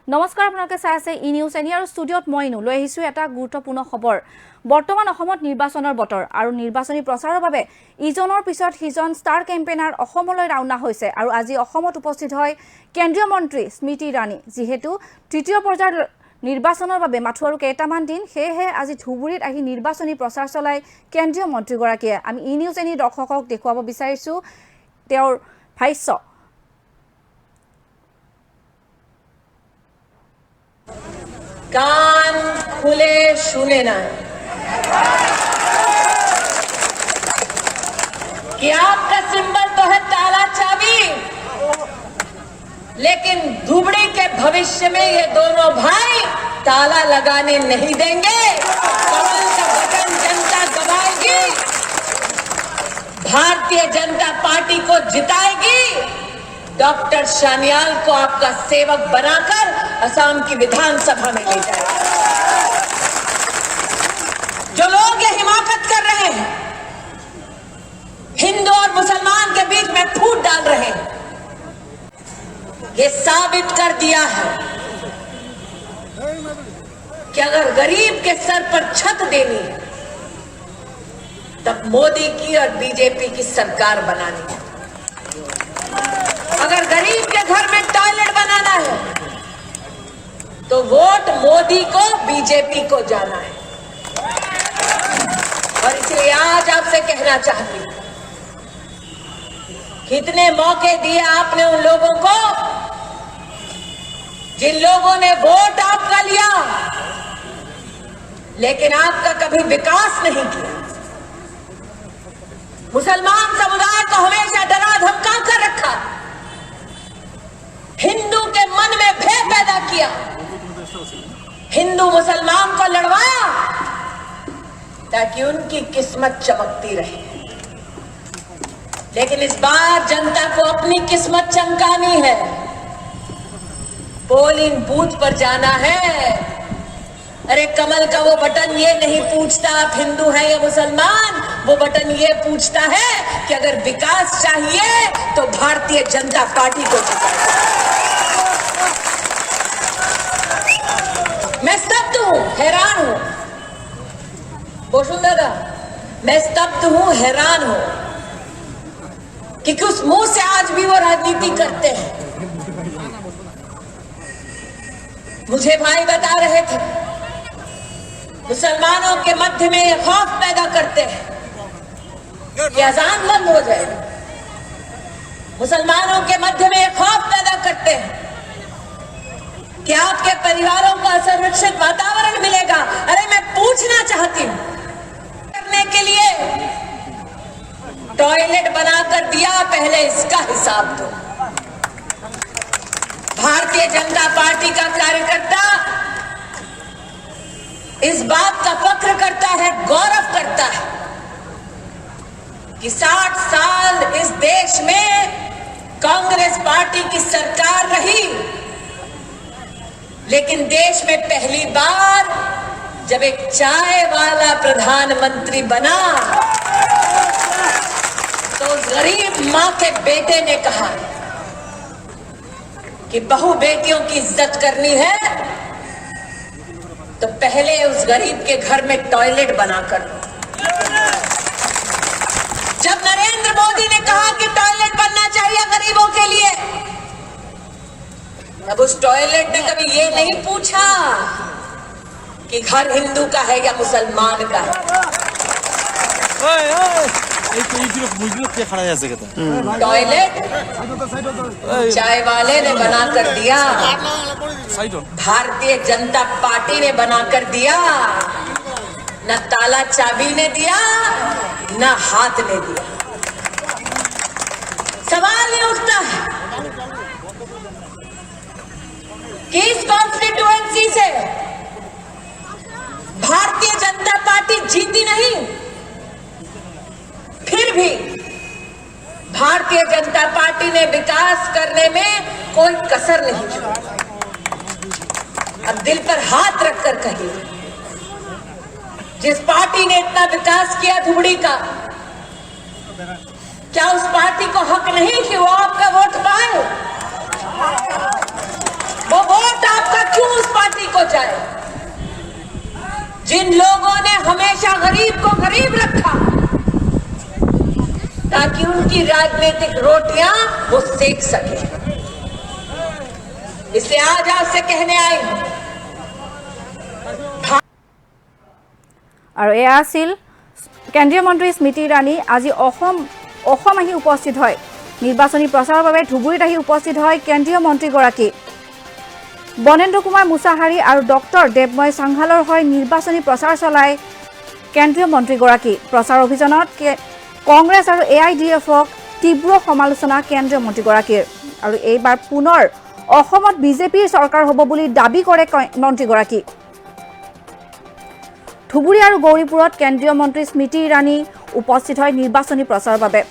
নমস্কাৰ আপোনালোকে চাই আছে ই নিউজ এনি আৰু ষ্টুডিঅ'ত মই লৈ আহিছো এটা গুৰুত্বপূৰ্ণ খবৰ বৰ্তমান অসমত নিৰ্বাচনৰ বতৰ আৰু নিৰ্বাচনী প্ৰচাৰৰ বাবে ইজনৰ পিছত সিজন ষ্টাৰ কেম্পেইনাৰ অসমলৈ ৰাওনা হৈছে আৰু আজি অসমত উপস্থিত হয় কেন্দ্ৰীয় মন্ত্ৰী স্মৃতি ইৰাণী যেহেতু তৃতীয় পৰ্যায়ৰ নিৰ্বাচনৰ বাবে মাথো আৰু কেইটামান দিন সেয়েহে আজি ধুবুৰীত আহি নিৰ্বাচনী প্ৰচাৰ চলাই কেন্দ্ৰীয় মন্ত্ৰীগৰাকীয়ে আমি ই নিউজ এনি দৰ্শকক দেখুৱাব বিচাৰিছো তেওঁৰ ভাষ্য कान खुले सुने ना कि आपका सिंबल तो है ताला चाबी, लेकिन धुबड़ी के भविष्य में ये दोनों भाई ताला लगाने नहीं देंगे। कमल का बटन जनता दबाएगी, भारतीय जनता पार्टी को जिताएगी, डॉक्टर सान्याल को आपका सेवक बनाकर असम की विधानसभा में ले जाएगा। जो लोग ये हिमाकत कर रहे हैं, हिंदू और मुसलमान के बीच में फूट डाल रहे हैं, ये साबित कर दिया है कि अगर गरीब के सर पर छत देनी है तब मोदी की और बीजेपी की सरकार बनानी है। अगर गरीब के घर में टॉयलेट बनाना है तो वोट मोदी को बीजेपी को जाना है। और इसलिए आज आपसे कहना चाहती हूं, कितने मौके दिए आपने उन लोगों को जिन लोगों ने वोट आपका लिया लेकिन आपका कभी विकास नहीं किया। मुसलमान समुदाय को हमेशा डरा धमका कर रखा, हिंदू के मन में भय पैदा किया, हिंदू मुसलमान को लड़वाया ताकि उनकी किस्मत चमकती रहे। लेकिन इस बार जनता को अपनी किस्मत चमकानी है, पोलिंग बूथ पर जाना है। अरे कमल का वो बटन ये नहीं पूछता आप हिंदू हैं या मुसलमान, वो बटन ये पूछता है कि अगर विकास चाहिए तो भारतीय जनता पार्टी को जिताएं। मैं स्तब्ध हूं, हैरान हूं, वसुंधरा, मैं स्तब्ध हूं, हैरान हूं कि उस मुंह से आज भी वो राजनीति करते हैं। मुझे भाई बता रहे थे मुसलमानों के मध्य में ये खौफ पैदा करते हैं कि अजान बंद हो जाएगी, मुसलमानों के मध्य में ये खौफ पैदा करते हैं कि आपके परिवारों को असुरक्षित वातावरण मिलेगा। अरे मैं पूछना चाहती हूं, करने के लिए टॉयलेट बनाकर दिया, पहले इसका हिसाब दो। भारतीय जनता पार्टी का कार्यकर्ता इस बात का फख्र करता है, गौरव करता है कि 60 साल इस देश में कांग्रेस पार्टी की सरकार रही, लेकिन देश में पहली बार जब एक चाय वाला प्रधानमंत्री बना तो गरीब मां के बेटे ने कहा कि बहू बेटियों की इज्जत करनी है तो पहले उस गरीब के घर में टॉयलेट बनाकर दो। जब नरेंद्र मोदी ने कहा कि टॉयलेट बनना चाहिए गरीबों के लिए, अब उस टॉयलेट ने कभी ये नहीं पूछा कि घर हिंदू का है या मुसलमान का है। टॉयलेट चाय वाले ने बनाकर दिया, भारतीय जनता पार्टी ने बनाकर दिया, न ताला चाबी ने दिया न हाथ ने दिया। सवाल ये उठता है कि इस कॉन्स्टिट्यूएंसी से भारतीय जनता पार्टी जीती नहीं, फिर भी भारतीय जनता पार्टी ने विकास करने में कोई कसर नहीं छोड़ी। अब दिल पर हाथ रखकर कहिए, जिस पार्टी ने इतना विकास किया धुबड़ी का, क्या उस पार्टी को हक नहीं कि वो आपका वोट पाए? वो वोट आपका जिन लोगों ने हमेशा गरीब को गरीब रखा ताकि उनकी राजनीतिक रोटियां वो सेक सके, इसलिए आज आपसे कहने आई हूं। আৰু এয়া আছিল কেন্দ্ৰীয় মন্ত্ৰী স্মৃতি ইৰাণী। আজি অসম আহি উপস্থিত হয় নিৰ্বাচনী প্ৰচাৰৰ বাবে ধুবুৰীত আহি উপস্থিত হয় কেন্দ্ৰীয় মন্ত্ৰীগৰাকী। বনেন্দ্ৰ কুমাৰ মুছাহাৰী আৰু ডক্টৰ দেৱময় চাংঘালৰ হৈ নিৰ্বাচনী প্ৰচাৰ চলায় কেন্দ্ৰীয় মন্ত্ৰীগৰাকী। প্ৰচাৰ অভিযানত কংগ্ৰেছ আৰু AIDFক তীব্ৰ সমালোচনা কেন্দ্ৰীয় মন্ত্ৰীগৰাকীৰ। আৰু এইবাৰ পুনৰ অসমত বিজেপিৰ চৰকাৰ হ'ব বুলি দাবী কৰে মন্ত্ৰীগৰাকী। ধুবুৰী আৰু গৌৰীপুৰত কেন্দ্ৰীয় মন্ত্ৰী স্মৃতি ইৰাণী উপস্থিত হয় নিৰ্বাচনী প্ৰচাৰৰ বাবে।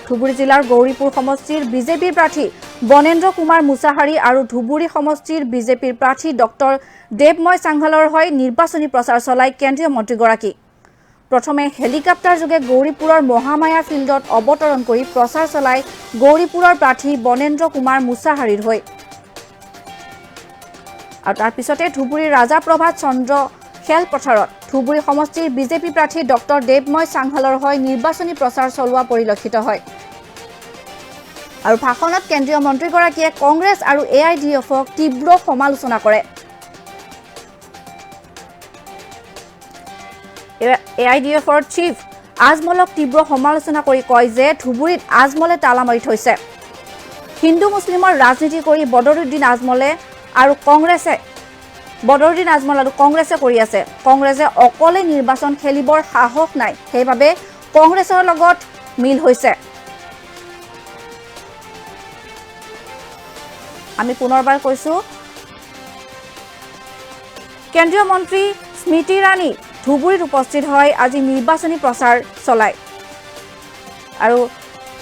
ধুবুৰী জিলাৰ গৌৰীপুৰ সমষ্টিৰ বিজেপিৰ প্ৰাৰ্থী বনেন্দ্ৰ কুমাৰ মুছাহাৰী আৰু ধুবুৰী সমষ্টিৰ বিজেপিৰ প্ৰাৰ্থী ডক্টৰ দেৱময় চাংঘালৰ হৈ নিৰ্বাচনী প্ৰচাৰ চলায় কেন্দ্ৰীয় মন্ত্ৰীগৰাকী। প্ৰথমে হেলিকপ্টাৰ যোগে গৌৰীপুৰৰ মহামায়া ফিল্ডত অৱতৰণ কৰি প্ৰচাৰ চলায় গৌৰীপুৰৰ প্ৰাৰ্থী বনেন্দ্ৰ কুমাৰ মুছাহাৰীৰ হৈ। আৰু তাৰ পিছতে ধুবুৰীৰ ৰাজাপ্ৰভাত চন্দ্ৰ খেলপথাৰত ধুবুৰী সমষ্টিৰ বিজেপি প্ৰাৰ্থী ডক্টৰ দেৱময় চাংঘালৰ হৈ নিৰ্বাচনী প্ৰচাৰ চলোৱা পৰিলক্ষিত হয়। আৰু ভাষণত কেন্দ্ৰীয় মন্ত্ৰীগৰাকীয়ে কংগ্ৰেছ আৰু AIDFক তীব্ৰ সমালোচনা কৰে। AIDFৰ চিফ আজমলক তীব্ৰ সমালোচনা কৰি কয় যে ধুবুৰীত আজমলে তালা মাৰি থৈছে। হিন্দু মুছলিমৰ ৰাজনীতি কৰি বদৰুদ্দিন আজমল আৰু কংগ্ৰেছে কৰি আছে। কংগ্ৰেছে অকলে নিৰ্বাচন খেলিবৰ সাহস নাই, সেইবাবে কংগ্ৰেছৰ লগত মিল হৈছে। আমি পুনৰবাৰ কৈছো, কেন্দ্ৰীয় মন্ত্ৰী স্মৃতি ইৰাণী ধুবুৰীত উপস্থিত হয় আজি নিৰ্বাচনী প্ৰচাৰ চলায়। আৰু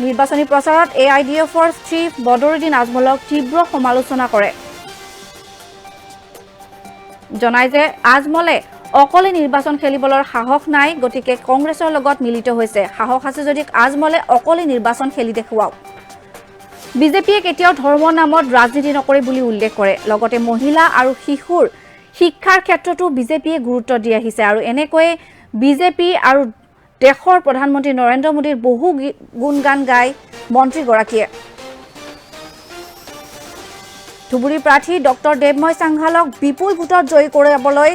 নিৰ্বাচনী প্ৰচাৰত AIDFৰ চিফ বদৰুদ্দিন আজমলক তীব্ৰ সমালোচনা কৰে। জনায় যে আজমলে অকলে নিৰ্বাচন খেলিবলৈ সাহস নাই, গতিকে কংগ্ৰেছৰ লগত মিলিত হৈছে। সাহস আছে যদি আজমলে অকলে নিৰ্বাচন খেলি দেখুৱাওক। বিজেপিয়ে কেতিয়াও ধৰ্মৰ নামত ৰাজনীতি নকৰে বুলি উল্লেখ কৰে। লগতে মহিলা আৰু শিশুৰ শিক্ষাৰ ক্ষেত্ৰতো বিজেপিয়ে গুৰুত্ব দি আহিছে। আৰু এনেকৈয়ে বিজেপি আৰু দেশৰ প্ৰধানমন্ত্ৰী নৰেন্দ্ৰ মোদীৰ বহু গুণগান গায় মন্ত্ৰীগৰাকীয়ে। ধুবুৰী প্ৰাৰ্থী ডক্টৰ দেৱময় চাংঘালক বিপুল ভোটত জয়ী কৰাবলৈ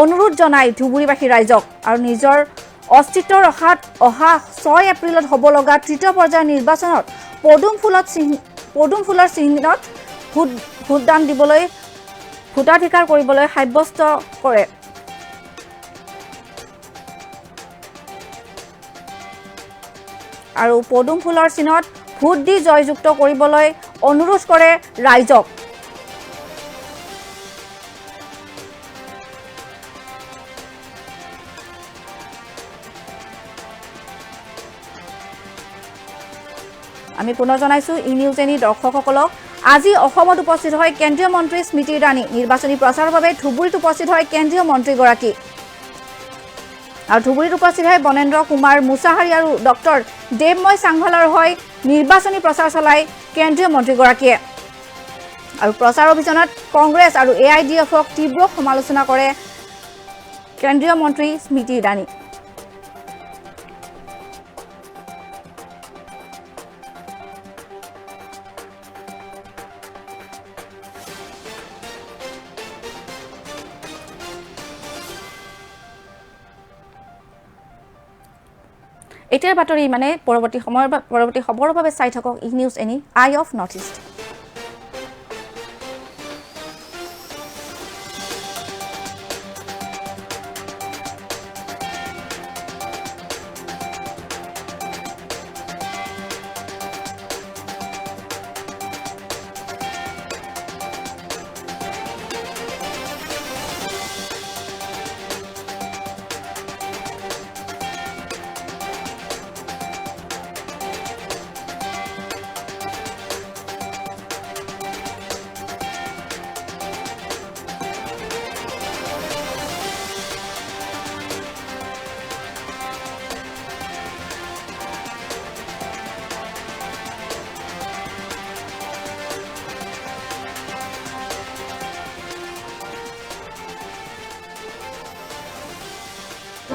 অনুৰোধ জনায় ধুবুৰীবাসী ৰাইজক। আৰু নিজৰ অস্তিত্ব ৰখাত অহা 6 এপ্ৰিলত হ'ব লগা তৃতীয় পৰ্যায়ৰ নিৰ্বাচনত পদুম ফুলৰ চিহ্নত ভোটদান দিবলৈ ভোটাধিকাৰ কৰিবলৈ সাব্যস্ত কৰে। আৰু পদুম ফুলৰ চিহ্নত ভোট দি জয়যুক্ত কৰিবলৈ অনুৰোধ কৰে ৰাইজক। আমি পুনৰ জনাইছো নিউজ এনি দৰ্শকসকলক, আজি অসমত উপস্থিত হয় কেন্দ্ৰীয় মন্ত্ৰী স্মৃতি ইৰাণী। নিৰ্বাচনী প্ৰচাৰৰ বাবে ধুবুৰীত উপস্থিত হয় কেন্দ্ৰীয় মন্ত্ৰীগৰাকী। আৰু ধুবুৰীত উপস্থিত হয় বনেন্দ্ৰ কুমাৰ মুছাহাৰী আৰু ডক্টৰ দেৱময় চাংঘালৰ হৈ নিৰ্বাচনী প্ৰচাৰ চলায় কেন্দ্ৰীয় মন্ত্ৰীগৰাকীয়ে। আৰু প্ৰচাৰ অভিযানত কংগ্ৰেছ আৰু AIDFক তীব্ৰ সমালোচনা কৰে কেন্দ্ৰীয় মন্ত্ৰী স্মৃতি ইৰাণী। এতিয়াৰ বাতৰি মানে পৰৱৰ্তী খবৰৰ বাবে চাই থাকক News Any Eye of North East.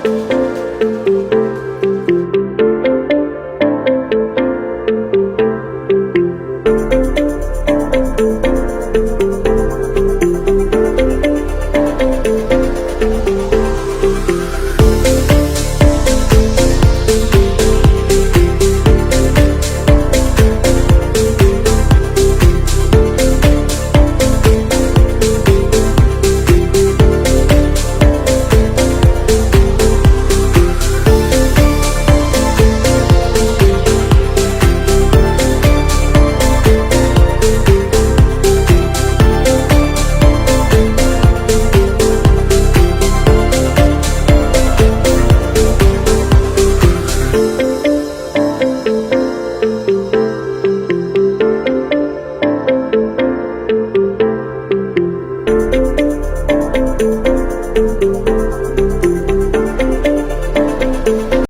আছে।